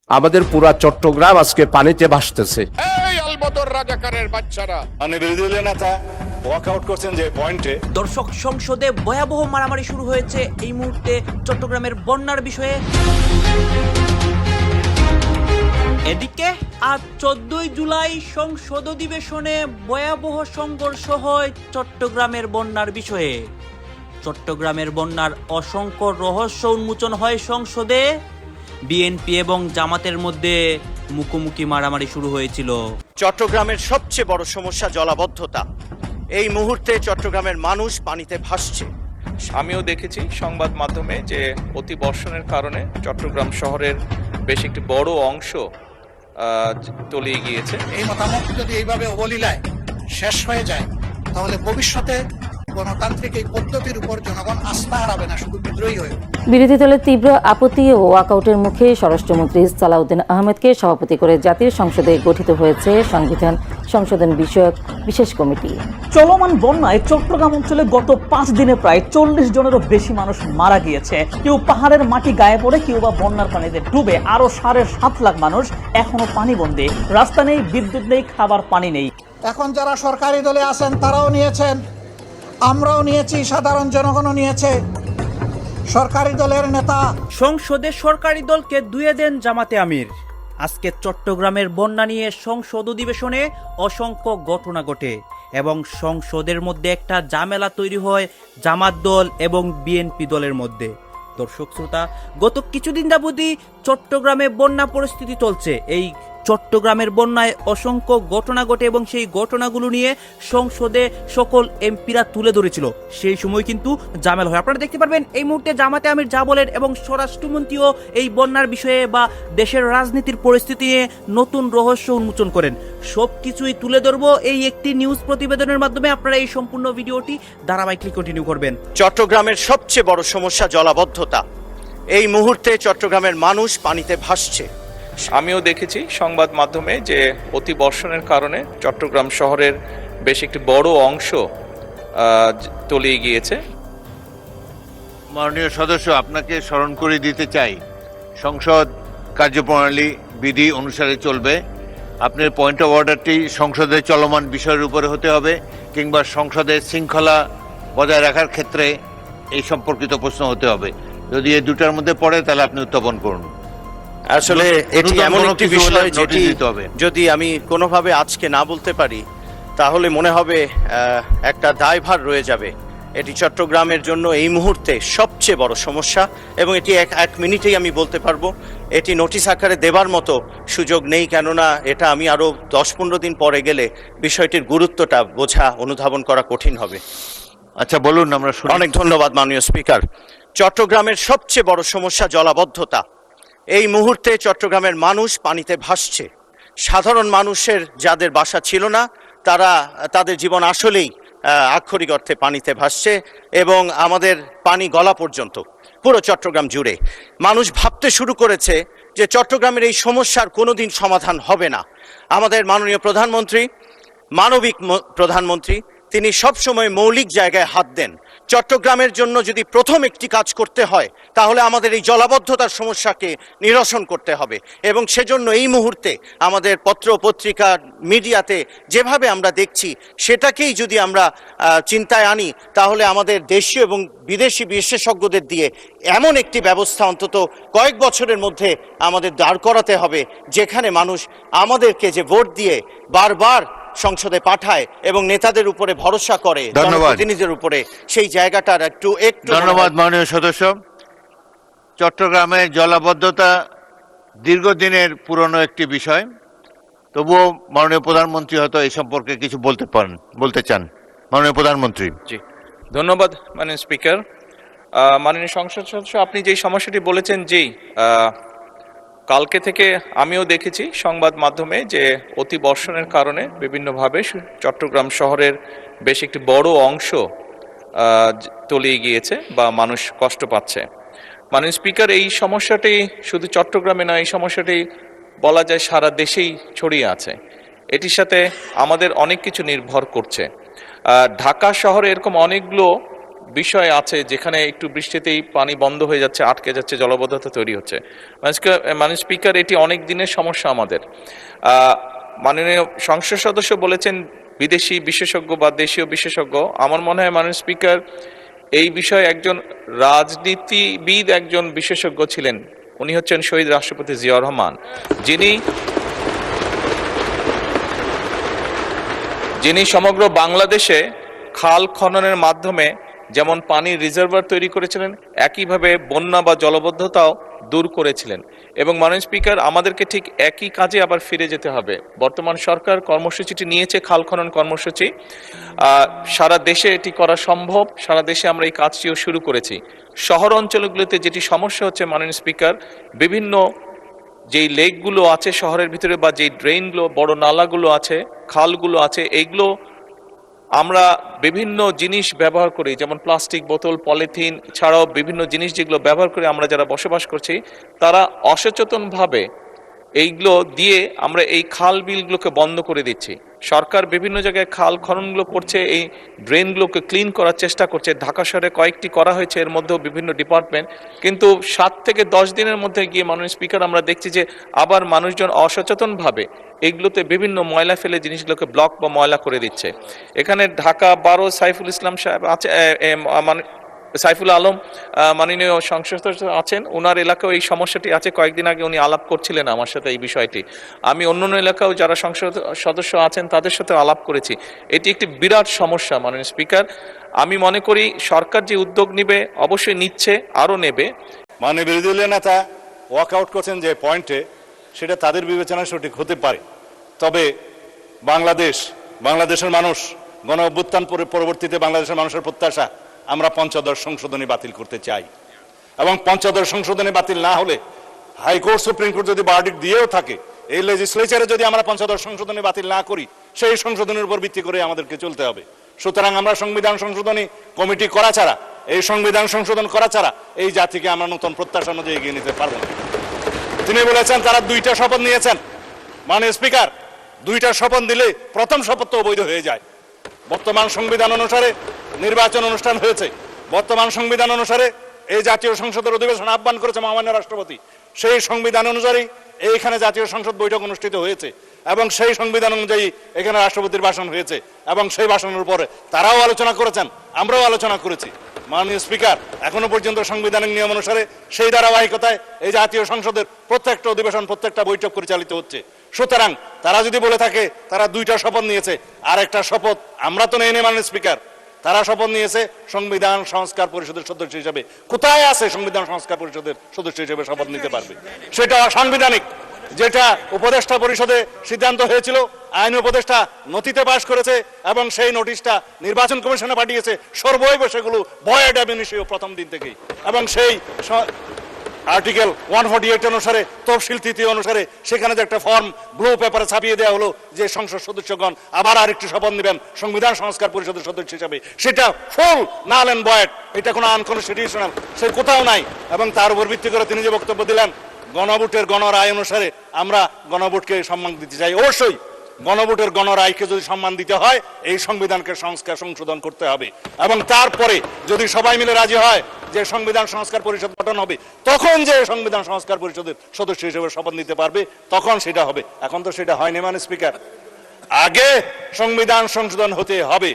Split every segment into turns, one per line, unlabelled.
আমাদের পুরা চট্টগ্রাম আজকে পানিতে ভাসতেছে।
এই আলবদর রাজাকারের বাচ্চারা
বিরোধী দলীয় নেতা ওয়াকআউট করছেন যে পয়েন্টে।
দর্শক, সংসদে ভয়াবহ মারামারি শুরু হয়েছে এই মুহূর্তে চট্টগ্রামের বন্যার বিষয়ে। এদিকে আজ 14 জুলাই সংসদ অধিবেশনে ভয়াবহ সংঘর্ষ হয় চট্টগ্রামের বন্যার বিষয়ে। চট্টগ্রামের বন্যার অসংখ্য রহস্য উন্মোচন হয় সংসদে। বিএনপি এবং জামাতের মধ্যে মুখোমুখি মারামারি শুরু হয়েছিল।
চট্টগ্রামের সবচেয়ে বড় সমস্যা জলাবদ্ধতা। এই মুহূর্তে চট্টগ্রামের মানুষ পানিতে ভাসছে।
আমিও দেখেছি সংবাদ মাধ্যমে যে অতি বর্ষণের কারণে চট্টগ্রাম শহরের বেশ একটি বড় অংশ তলিয়ে গিয়েছে।
এই মতামত যদি এইভাবে অবলীলায় শেষ হয়ে যায় তাহলে ভবিষ্যতে গণতান্ত্রিক এই পদ্ধতির উপর জনগণ আস্থা হারাবে না, শুধু বিদ্রোহী হয়ে।
বিরোধী দলের তীব্র আপত্তি ও ওয়াকআউটের মুখে স্বরাষ্ট্রমন্ত্রী সালাউদ্দিন আহমেদকে সভাপতি করে জাতীয় সংসদে গঠিত হয়েছে সংবিধান সংশোধন বিষয়ক বিশেষ কমিটি।
চলমান বন্যায় চট্টগ্রাম অঞ্চলে গত 5 দিনে প্রায় 40 জনেরও বেশি মানুষ মারা গিয়েছে। কেউ পাহাড়ের মাটি গায়ে পড়ে, কেউ বা বন্যার পানিতে ডুবে। আরো 7.5 লাখ মানুষ এখনো পানিবন্দী। রাস্তা নেই, বিদ্যুৎ নেই, খাবার পানি নেই।
এখন যারা সরকারি দলে আছেন তারাও নিয়েছেন, আমরাও নিয়েছি, সাধারণ জনগণও নিয়েছে। সরকারি দলের নেতা
সংসদে সরকারি দলকে দুয়ে দেন জামাতে আমির। আজকে চট্টগ্রামের বন্যা নিয়ে সংসদ অধিবেশনে অসংখ্য ঘটনা ঘটে এবং সংসদের মধ্যে একটা ঝামেলা তৈরি হয় জামাত দল এবং বিএনপি দলের মধ্যে। দর্শক শ্রোতা, গত কিছুদিন যাবতই চট্টগ্রামে বন্যা পরিস্থিতি চলছে। এই চট্টগ্রামের বন্যায় অসংখ্য ঘটনা ঘটে এবং সেই ঘটনাগুলো নিয়ে সংসদে সকল এমপিরা তুলে ধরেছিল। সেই সময় কিন্তু ঝামেলা হয়। আপনারা দেখতে পারবেন এই মুহূর্তে জামাতে আমির যা বলেন এবং স্বরাষ্ট্রমন্ত্রীও এই বন্যার বিষয়ে বা দেশের রাজনীতির পরিস্থিতি নিয়ে নতুন রহস্য উন্মোচন করেন। সব কিছুই তুলে ধরবো এই একটি নিউজ প্রতিবেদনের মাধ্যমে। আপনারা এই সম্পূর্ণ ভিডিওটি ধারাবাহিকলি কন্টিনিউ করবেন।
চট্টগ্রামের সবচেয়ে বড় সমস্যা জলাবদ্ধতা। এই মুহূর্তে চট্টগ্রামের মানুষ পানিতে ভাসছে।
আমিও দেখেছি সংবাদ মাধ্যমে যে অতি বর্ষণের কারণে চট্টগ্রাম শহরের বেশ একটি বড় অংশ তলিয়ে গিয়েছে।
মাননীয় সদস্য, আপনাকে স্মরণ করে দিতে চাই, সংসদ কার্যপ্রণালী বিধি অনুসারে চলবে। আপনার পয়েন্ট অফ অর্ডারটি সংসদের চলমান বিষয়ের উপরে হতে হবে, কিংবা সংসদের শৃঙ্খলা বজায় রাখার ক্ষেত্রে এই সম্পর্কিত প্রশ্ন হতে হবে। যদি এই দুটার মধ্যে পড়ে তাহলে আপনি উত্থাপন করুন।
আসলে এটি এমন একটি বিষয় যেটি যদি আমি কোনোভাবে আজকে না বলতে পারি তাহলে মনে হবে একটা দায়ভার রয়ে যাবে। এটি চট্টগ্রামের জন্য এই মুহূর্তে সবচেয়ে বড় সমস্যা এবং এটি এক মিনিটেই আমি বলতে পারবো। এটি নোটিশ আকারে দেবার মতো সুযোগ নেই, কেননা এটা আমি আরও 10-15 দিন পরে গেলে বিষয়টির গুরুত্বটা বোঝা, অনুধাবন করা কঠিন হবে।
আচ্ছা বলুন, আমরা শুনি।
অনেক ধন্যবাদ মাননীয় স্পিকার। চট্টগ্রামের সবচেয়ে বড় সমস্যা জলাবদ্ধতা। এই মুহূর্তে চট্টগ্রামের মানুষ পানিতে ভাসছে। সাধারণ মানুষের যাদের বাসা ছিল না তাদের জীবন আসলেই আক্ষরিক অর্থে পানিতে ভাসছে এবং আমাদের পানি গলা পর্যন্ত পুরো চট্টগ্রাম জুড়ে। মানুষ ভাবতে শুরু করেছে যে চট্টগ্রামের এই সমস্যার কোনোদিন সমাধান হবে না। আমাদের মাননীয় প্রধানমন্ত্রী, মানবিক প্রধানমন্ত্রী, তিনি সবসময় মৌলিক জায়গায় হাত দেন। চট্টগ্রামের জন্য যদি প্রথম একটি কাজ করতে হয় তাহলে আমাদের এই জলাবদ্ধতার সমস্যাকে নিরসন করতে হবে এবং সেজন্য এই মুহূর্তে আমাদের পত্র পত্রিকা মিডিয়াতে যেভাবে আমরা দেখছি সেটাকেই যদি আমরা চিন্তায় আনি তাহলে আমাদের দেশীয় এবং বিদেশি বিশেষজ্ঞদের দিয়ে এমন একটি ব্যবস্থা অন্তত কয়েক বছরের মধ্যে আমাদের দাঁড় করাতে হবে যেখানে মানুষ আমাদেরকে যে ভোট দিয়ে বারবার সংসদে পাঠায় এবং নেতাদের উপরে ভরসা করে, জনপ্রতিনিধিদের উপরে, সেই জায়গাটার একটু
ধন্যবাদ। মাননীয় সদস্য, চট্টগ্রামের জলাবদ্ধতা দীর্ঘদিনের পুরনো একটি বিষয়, তবুও মাননীয় প্রধানমন্ত্রী হয়তো এই সম্পর্কে কিছু বলতে চান। মাননীয় প্রধানমন্ত্রী।
জি, ধন্যবাদ মাননীয় স্পিকার। মাননীয় সংসদ সদস্য, আপনি যেই সমস্যাটি বলেছেন, যেই কালকে থেকে আমিও দেখেছি সংবাদ মাধ্যমে যে অতি বর্ষণের কারণে বিভিন্নভাবে চট্টগ্রাম শহরের বেশ একটি বড় অংশ তলিয়ে গিয়েছে বা মানুষ কষ্ট পাচ্ছে। মাননীয় স্পিকার, এই সমস্যাটি শুধু চট্টগ্রামে নয়, এই সমস্যাটি বলা যায় সারা দেশেই ছড়িয়ে আছে। এটির সাথে আমাদের অনেক কিছু নির্ভর করছে। ঢাকা শহরে এরকম অনেকগুলো বিষয় আছে যেখানে একটু বৃষ্টিতেই পানি বন্ধ হয়ে যাচ্ছে, আটকে যাচ্ছে, জলাবদ্ধতা তৈরি হচ্ছে। মাননীয় স্পিকার, এটি অনেক দিনের সমস্যা আমাদের। মাননীয় সংসদ সদস্য বলেছেন বিদেশি বিশেষজ্ঞ বা দেশীয় বিশেষজ্ঞ। আমার মনে হয় মাননীয় স্পিকার, এই বিষয়ে একজন রাজনীতিবিদ একজন বিশেষজ্ঞ ছিলেন, উনি হচ্ছেন শহীদ রাষ্ট্রপতি জিয়াউর রহমান, যিনি সমগ্র বাংলাদেশে খাল খননের মাধ্যমে যেমন পানির রিজার্ভার তৈরি করেছিলেন, একইভাবে বন্যা বা জলবদ্ধতাও দূর করেছিলেন। এবং মাননীয় স্পিকার, আমাদেরকে ঠিক একই কাজে আবার ফিরে যেতে হবে। বর্তমান সরকার কর্মসূচিটি নিয়েছে, খাল খনন কর্মসূচি। সারা দেশে এটি করা সম্ভব, সারা দেশে আমরা এই কাজটিও শুরু করেছি। শহর অঞ্চলগুলোতে যেটি সমস্যা হচ্ছে মাননীয় স্পিকার, বিভিন্ন যেই লেকগুলো আছে শহরের ভিতরে বা যেই ড্রেনগুলো, বড় নালাগুলো আছে, খালগুলো আছে, এইগুলো আমরা বিভিন্ন জিনিস ব্যবহার করি, যেমন প্লাস্টিক বোতল, পলিথিন ছাড়াও বিভিন্ন জিনিস যেগুলো ব্যবহার করে আমরা যারা বসবাস করছি, তারা অসচেতনভাবে এইগুলো দিয়ে আমরা এই খাল বিলগুলোকে বন্ধ করে দিচ্ছি। সরকার বিভিন্ন জায়গায় খাল খননগুলো করছে, এই ড্রেনগুলোকে ক্লিন করার চেষ্টা করছে। ঢাকা শহরে কয়েকটি করা হয়েছে, এর মধ্যেও বিভিন্ন ডিপার্টমেন্ট, কিন্তু 7 থেকে 10 দিনের মধ্যে গিয়ে মাননীয় স্পিকার আমরা দেখছি যে আবার মানুষজন অসচেতনভাবে এইগুলোতে বিভিন্ন ময়লা ফেলে জিনিসগুলোকে ব্লক বা ময়লা করে দিচ্ছে। এখানে ঢাকা 12 সাইফুল ইসলাম সাহেব আছে, সাইফুল আলম মাননীয় সংসদ সদস্য আছেন, ওনার এলাকাও এই সমস্যাটি আছে। কয়েকদিন আগে উনি আলাপ করছিলেন আমার সাথে এই বিষয়টি। আমি অন্যান্য এলাকাও যারা সংসদ সদস্য আছেন তাদের সাথে আলাপ করেছি। এটি একটি বিরাট সমস্যা মাননীয় স্পিকার। আমি মনে করি সরকার যে উদ্যোগ নেবে, অবশ্যই নিচ্ছে, আরও নেবে।
মাননীয় বিরোধী দলীয় নেতা ওয়াক আউট করছেন যে পয়েন্টে, সেটা তাদের বিবেচনায় সঠিক হতে পারে। তবে বাংলাদেশের মানুষ, গণ অভ্যুত্থান পরবর্তীতে বাংলাদেশের মানুষের প্রত্যাশা, আমরা পঞ্চদশ সংশোধনী বাতিল করতে চাই। এবং পঞ্চদশ সংশোধনী বাতিল না হলে হাইকোর্ট, সুপ্রিম কোর্ট যদি ভার্ডিক্ট দিয়েও থাকে, এই লেজিসলেচারে যদি আমরা পঞ্চদশ সংশোধনী বাতিল না করি, সেই সংশোধনের উপর ভিত্তি করে আমাদেরকে চলতে হবে। সুতরাং আমরা সংবিধান সংশোধনী কমিটি করা ছাড়া, এই সংবিধান সংশোধন করা ছাড়া এই জাতিকে আমরা নতুন প্রত্যাশা অনুযায়ী এগিয়ে নিতে পারবো না। তিনি বলেছেন তারা 2টা শপথ নিয়েছেন। মাননীয় স্পিকার, 2টা শপথ দিলে প্রথম শপথ তো অবৈধ হয়ে যায়। বর্তমান সংবিধান অনুসারে নির্বাচন অনুষ্ঠান হয়েছে, বর্তমান সংবিধান অনুসারে এই জাতীয় সংসদের অধিবেশন আহ্বান করেছে মহামান্য রাষ্ট্রপতি, সেই সংবিধান অনুযায়ী এইখানে জাতীয় সংসদ বৈঠক অনুষ্ঠিত হয়েছে এবং সেই সংবিধান অনুযায়ী এখানে রাষ্ট্রপতির ভাষণ হয়েছে এবং সেই ভাষণের উপরে তারাও আলোচনা করেছেন, আমরাও আলোচনা করেছি। মাননীয় স্পিকার, এখনো পর্যন্ত সাংবিধানিক নিয়ম অনুসারে সেই ধারাবাহিকতায় এই জাতীয় সংসদের প্রত্যেকটা অধিবেশন, প্রত্যেকটা বৈঠক পরিচালিত হচ্ছে। সুতরাং তারা যদি বলে থাকে তারা 2টা শপথ নিয়েছে, আর একটা শপথ আমরা তো নেই মাননীয় স্পিকার, তারা শপথ নিয়েছে সংবিধান সংস্কার পরিষদের সদস্য হিসেবে। কোথায় আছে সংবিধান সংস্কার পরিষদের সদস্য হিসেবে শপথ নিতে পারবে? সেটা অসাংবিধানিক। যেটা উপদেষ্টা পরিষদে সিদ্ধান্ত হয়েছিল, আইন উপদেষ্টা নথিতে পাশ করেছে এবং সেই নোটিশটা নির্বাচন কমিশনে পাঠিয়েছে, সর্বৈব সেগুলো ভয়েড অ্যাব ইনিশিও প্রথম দিন থেকেই। এবং সেই আর্টিকেল 148 অনুসারে, তফসিল 3 অনুসারে সেখানে যে একটা ফর্ম ব্লু পেপারে ছাপিয়ে দেওয়া হলো যে সংসদ সদস্যগণ আবার আরেকটি শপথ নেবেন সংবিধান সংস্কার পরিষদের সদস্য হিসাবে, সেটা ফুল নাল এন্ড ভয়েড। এটা কোনো আনকনস্টিটিউশনাল, সে কোথাও নাই। এবং তার উপর ভিত্তি করে তিনি যে বক্তব্য দিলেন, গণভোটের গণরায় অনুসারে আমরা গণভোটকে সম্মান দিতে চাই। অবশ্যই গণভোটের গণরায়কে যদি সম্মান দিতে হয়, এই সংবিধানকে সংশোধন করতে হবে এবং তারপরে যদি সবাই মিলে রাজি হয় যে সংবিধান সংস্কার পরিষদ গঠন হবে, তখন যে সংবিধান সংস্কার পরিষদের সদস্য হিসেবে শপথ নিতে পারবে, তখন সেটা হবে। এখন তো সেটা হয়নি মাননীয় স্পিকার। আগে সংবিধান সংশোধন হতে হবে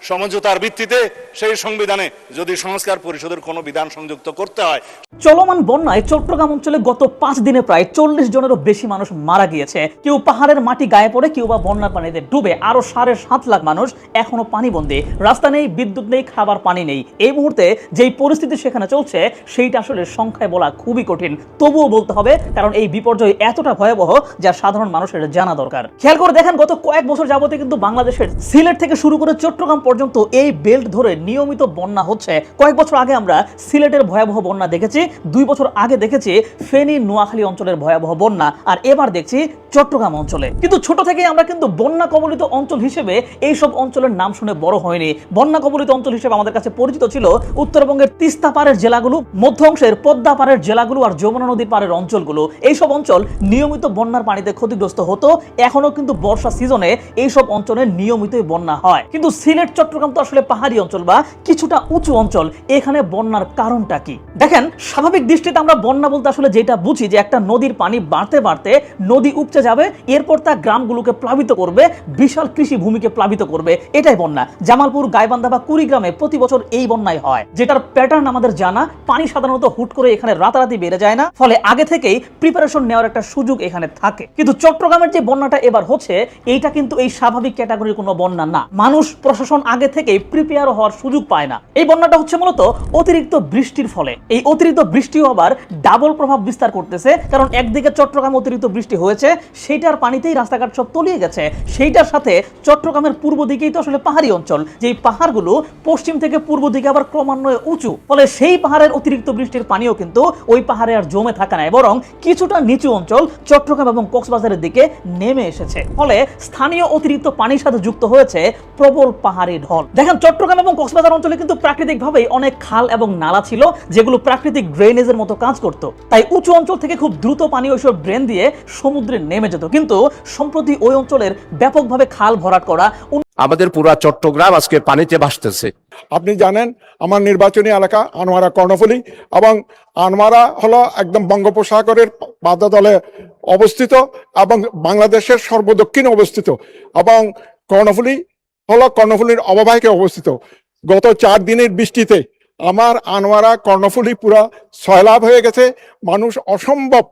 সমঝোতার ভিত্তিতে। সেই সংবিধানে যদি সংস্কার পরিষদের কোনো বিধান সংযুক্ত করতে হয়।
চলমান বন্যায় চট্টগ্রাম অঞ্চলে গত 5 দিনে প্রায় 40 জনেরও বেশি মানুষ মারা গিয়েছে। কেউ পাহাড়ের মাটি গায়ে পড়ে, কেউ বা বন্যার পানিতে ডুবে। আরো 7.5 লাখ মানুষ এখনো পানিবন্দী। রাস্তা নেই, বিদ্যুৎ নেই, খাবার পানি নেই। এই মুহূর্তে যেই পরিস্থিতি সেখানে চলছে, সেইটা আসলে সংখ্যায় বলা খুবই কঠিন। তবুও বলতে হবে, কারণ এই বিপর্যয় এতটা ভয়াবহ যা সাধারণ মানুষের জানা দরকার। খেয়াল করে দেখেন, গত কয়েক বছর যাবতে কিন্তু বাংলাদেশের সিলেট থেকে শুরু করে চট্টগ্রাম পর্যন্ত এই বেল্ট ধরে নিয়মিত বন্যা হচ্ছে। কয়েক বছর আগে আমরা সিলেটের ভয়াবহ বন্যা দেখেছি, 2 বছর আগে দেখেছি ফেনী নোয়াখালী অঞ্চলের ভয়াবহ বন্যা, আর এবার দেখছি চট্টগ্রাম অঞ্চলে। কিন্তু ছোট থেকে আমরা কিন্তু বন্যা কবলিত অঞ্চল হিসেবে এইসব অঞ্চলের নাম শুনে বড় হয়নি। বন্যা কবলিত অঞ্চল হিসেবে আমাদের কাছে পরিচিত ছিল উত্তরবঙ্গের তিস্তা পাড়ের জেলাগুলো, মধ্য অংশের পদ্মা পাড়ের জেলাগুলো আর যমুনা নদীর পাড়ের অঞ্চলগুলো। এইসব অঞ্চল নিয়মিত বন্যার পানিতে ক্ষতিগ্রস্ত হতো। এখনো কিন্তু বর্ষা সিজনে এইসব অঞ্চলে নিয়মিতই বন্যা হয়। কিন্তু সিলেট চট্টগ্রাম তো আসলে পাহাড়ি অঞ্চল বা কিছুটা উঁচু অঞ্চল, এখানে বন্যার কারণটা কি? দেখেন, স্বাভাবিক দৃষ্টিতে আমরা বন্যা বলতে আসলে যেটা বুঝি যে একটা নদীর পানি বাড়তে বাড়তে নদী উপচে যাবে, এরপর তা গ্রামগুলোকে প্লাবিত করবে, বিশাল কৃষি ভূমিকে প্লাবিত করবে, এটাই বন্যা। জামালপুর, গাইবান্ধা বা কুড়িগ্রামে প্রতি বছর এই বন্যাই হয়, যেটার প্যাটার্ন আমাদের জানা। পানি সাধারণত হুট করে এখানে রাতারাতি বেড়ে যায় না, ফলে আগে থেকেই প্রিপারেশন নেওয়ার একটা সুযোগ এখানে থাকে। কিন্তু চট্টগ্রামের যে বন্যাটা এবার হচ্ছে, এইটা কিন্তু এই স্বাভাবিক ক্যাটাগরির কোনো বন্যা না। মানুষ, প্রশাসন আগে থেকেই প্রিপেয়ার হওয়ার সুযোগ পায় না। এই বন্যাটা হচ্ছে মূলত অতিরিক্ত বৃষ্টির ফলে। এই অতিরিক্ত বৃষ্টিও আবার ডাবল প্রভাব বিস্তার করতেছে, কারণ একদিকে চট্টগ্রামে অতিরিক্ত বৃষ্টি হয়েছে, সেইটার পানিতেই রাস্তাঘাট সব তলিয়ে গেছে। সেইটার সাথে চট্টগ্রামের পূর্ব দিকেই তো আসলে পাহাড়ি অঞ্চল, যেই পাহাড়গুলো পশ্চিম থেকে পূর্ব দিকে আবার ক্রমান্বয়ে উঁচু, ফলে সেই পাহাড়ের অতিরিক্ত বৃষ্টির পানিও কিন্তু ওই পাহাড়ে আর জমে থাকা নাই, বরং কিছুটা নিচু অঞ্চল চট্টগ্রাম এবং কক্সবাজারের দিকে নেমে এসেছে। ফলে স্থানীয় অতিরিক্ত পানির সাথে যুক্ত হয়েছে প্রবল পাহাড়ি ঢল। দেখেন, চট্টগ্রাম এবং কক্সবাজার অঞ্চলে কিন্তু প্রাকৃতিকভাবেই অনেক খাল এবং নালা ছিল, যেগুলো প্রাকৃতিক ড্রেনেজের মতো কাজ করত। তাই উঁচু অঞ্চল থেকে খুব দ্রুত পানি ওইসব ড্রেন দিয়ে সমুদ্রে নেমে যেত। কিন্তু সম্প্রতি ওই অঞ্চলের ব্যাপকভাবে খাল ভরাট করা,
আমাদের পুরা চট্টগ্রাম আজকে পানিতে ভাসতেছে।
আপনি জানেন আমার নির্বাচনী এলাকা আনোয়ারা কর্ণফুলী, এবং আনোয়ারা হলো একদম বঙ্গোপসাগরের বাদ্যতলে অবস্থিত এবং বাংলাদেশের সর্বদক্ষিণে অবস্থিত, এবং কর্ণফুলী হলো কর্ণফুলীর অববাহিকায় অবস্থিত। গত 4 দিনের বৃষ্টিতে আমার আনোয়ারা কর্ণফুলী পুরা সয়লাভ হয়ে গেছে। মানুষ অসম্ভব,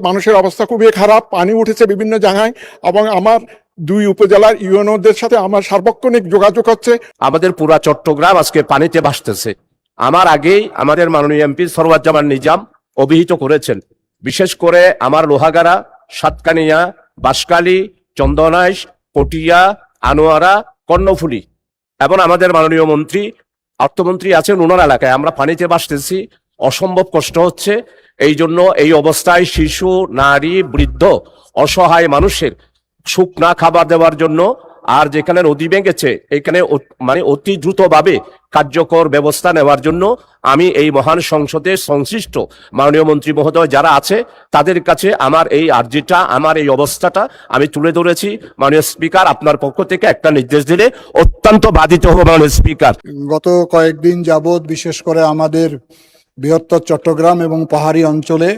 মানুষের অবস্থা খুবই খারাপ, পানি উঠেছে বিভিন্ন জায়গায়, এবং আমার 2 উপজেলার ইউএনওদের সাথে আমার সার্বক্ষণিক যোগাযোগ হচ্ছে।
আমাদের পুরা চট্টগ্রাম আজকে পানিতে ভাসতেছে। আমার আগেই আমাদের মাননীয় এমপি সরওয়াজ্জামান নিজাম অভিহিত করেছেন, বিশেষ করে আমার লোহাগাড়া, সাতকানিয়া, বাঁশখালী, চন্দনাইশ, পটিয়া, আনোয়ারা, কর্ণফুলী এবং আমাদের মাননীয় মন্ত্রী, অর্থমন্ত্রী আছেন, ওনার এলাকায় আমরা পানিতে ভাসতেছি। অসম্ভব কষ্ট হচ্ছে। এই জন্য এই অবস্থায় শিশু, নারী, বৃদ্ধ, অসহায় মানুষের শুকনা খাবার দেওয়ার জন্য, আর যেখানে নদী ভেঙেছে এখানে মানে অতি দ্রুতভাবে কার্যকর ব্যবস্থা নেওয়ার জন্য আমি এই মহান সংসদে সংশ্লিষ্ট মাননীয় মন্ত্রী মহোদয় যারা আছে তাদের কাছে আমার এই আর্জিটা, আমার এই অবস্থাটা আমি তুলে ধরেছি। মাননীয় স্পিকার, আপনার পক্ষ থেকে একটা নির্দেশ দিলে অত্যন্ত বাধিত হব মাননীয় স্পিকার।
গত কয়েকদিন যাবৎ বিশেষ করে আমাদের বৃহত্তর চট্টগ্রাম এবং পাহাড়ি অঞ্চলে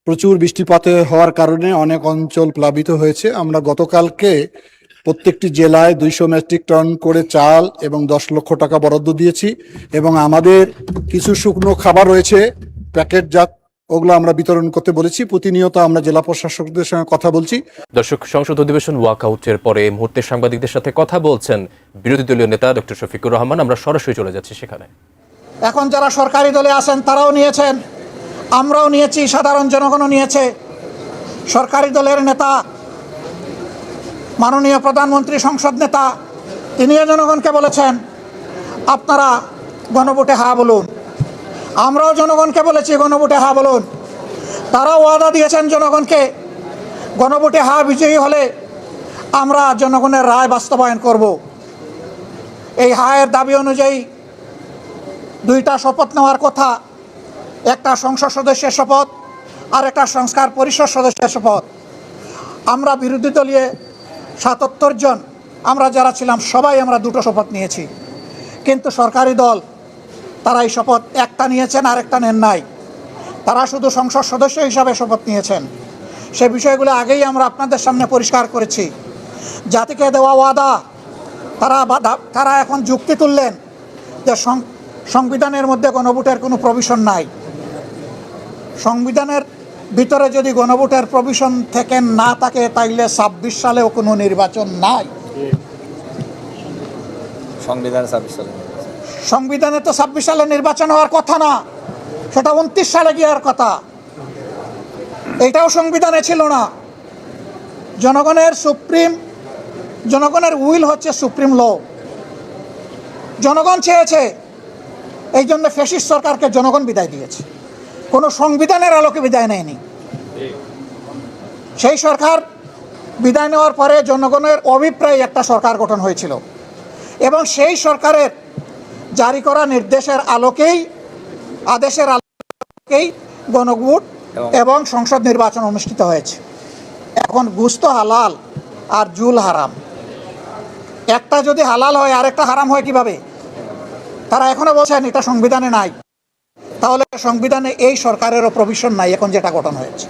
প্রচুর বৃষ্টিপাত হওয়ার কারণে অনেক অঞ্চল প্লাবিত হয়েছে। আমরা গতকালকে প্রত্যেকটি জেলায় 200 মেট্রিক টন করে চাল এবং 10 লক্ষ টাকা বরাদ্দ দিয়েছি, এবং আমাদের কিছু শুকনো খাবার রয়েছে প্যাকেটজাত, ওগুলো আমরা বিতরণ করতে বলেছি। প্রতিনিয়ত আমরা জেলা প্রশাসকদের সঙ্গে কথা বলছি।
দর্শক, সংসদ অধিবেশন ওয়াকআউটের পরে মুহূর্তে সাংবাদিকদের সাথে কথা বলছেন বিরোধী দলীয় নেতা ডক্টর শফিকুর রহমান। আমরা সরাসরি চলে যাচ্ছি সেখানে।
এখন যারা সরকারি দলে আছেন তারাও নিয়েছেন, আমরাও নিয়েছি, সাধারণ জনগণও নিয়েছে। সরকারি দলের নেতা, মাননীয় প্রধানমন্ত্রী, সংসদ নেতা, তিনিও জনগণকে বলেছেন আপনারা গণভোটে হা বলুন। আমরাও জনগণকে বলেছি গণভোটে হা বলুন। তারাও ওয়াদা দিয়েছেন জনগণকে, গণভোটে হা বিজয়ী হলে আমরা জনগণের রায় বাস্তবায়ন করব। এই হায়ের দাবি অনুযায়ী 2টা শপথ নেওয়ার কথা, একটা সংসদ সদস্যের শপথ আর একটা সংস্কার পরিষদ সদস্যের শপথ। আমরা বিরোধী দলীয় 77 জন আমরা যারা ছিলাম সবাই আমরা 2টো শপথ নিয়েছি, কিন্তু সরকারি দল তারা এই শপথ একটা নিয়েছেন আর একটা নেন নাই। তারা শুধু সংসদ সদস্য হিসাবে শপথ নিয়েছেন। সে বিষয়গুলো আগেই আমরা আপনাদের সামনে পরিষ্কার করেছি। জাতিকে দেওয়া ওয়াদা তারা এখন যুক্তি তুললেন যে সংবিধানের মধ্যে গণভোটের কোনো প্রভিশন নাই। সংবিধানের ভিতরে যদি গণভোটের প্রভিশন থেকে না থাকে তাইলে 26 সালেও কোনো নির্বাচন নাই। সংবিধানে তো 26 সালে নির্বাচন হওয়ার কথা না, সেটা 29 সালে গিয়ার কথা। এটাও সংবিধানে ছিল না। জনগণের উইল হচ্ছে সুপ্রিম ল। জনগণ চেয়েছে, এই জন্য ফ্যাসিস্ট সরকারকে জনগণ বিদায় দিয়েছে, কোনো সংবিধানের আলোকে বিদায় নেয়নি। সেই সরকার বিদায় নেওয়ার পরে জনগণের অভিপ্রায়ে একটা সরকার গঠন হয়েছিল, এবং সেই সরকারের জারি করা নির্দেশের আলোকেই, আদেশের আলোকেই গণভোট এবং সংসদ নির্বাচন অনুষ্ঠিত হয়েছে। এখন গুস্ত হালাল আর জুল হারাম। এক একটা যদি হালাল হয় আরেকটা হারাম হয় কিভাবে? তারা এখনো বলছেন এটা সংবিধানে নাই। তাহলে সংবিধানে এই সরকারেরও প্রভিশন নাই এখন যেটা গঠন হয়েছে।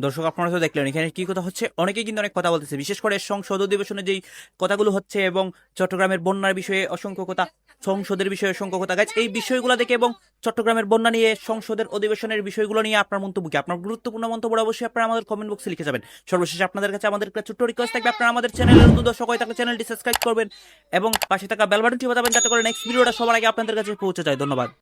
দর্শক আপনারা তো দেখলেন এখানে কি কথা হচ্ছে, অনেকেই কিন্তু অনেক কথা বলতেছে, বিশেষ করে সংসদ অধিবেশনে যেই কথাগুলো হচ্ছে এবং চট্টগ্রামের বন্যার বিষয়ে অসংখ্য কথা, সংসদের বিষয়ে অসংখ্য কথা। গাইজ, এই বিষয়গুলো দেখে এবং চট্টগ্রামের বন্যা নিয়ে সংসদের অধিবেশনের বিষয়গুলো নিয়ে আপনার মন্তব্য কি? আপনার গুরুত্বপূর্ণ মন্তব্য অবশ্যই আপনারা আমাদের কমেন্ট বক্সে লিখে যাবেন। সর্বশেষে আপনাদের কাছে আমাদের একটা ছোট্ট রিকোয়েস্ট থাকবে, আপনারা আমাদের চ্যানেলের নতুন দর্শক হয়ে থাকলে চ্যানেলটি সাবস্ক্রাইব করবেন এবং পাশে থাকা বেল বাটনটি বাজাবেন যাতে করে নেক্সট ভিডিওটা সবার আগে আপনাদের কাছে পৌঁছে যায়। ধন্যবাদ।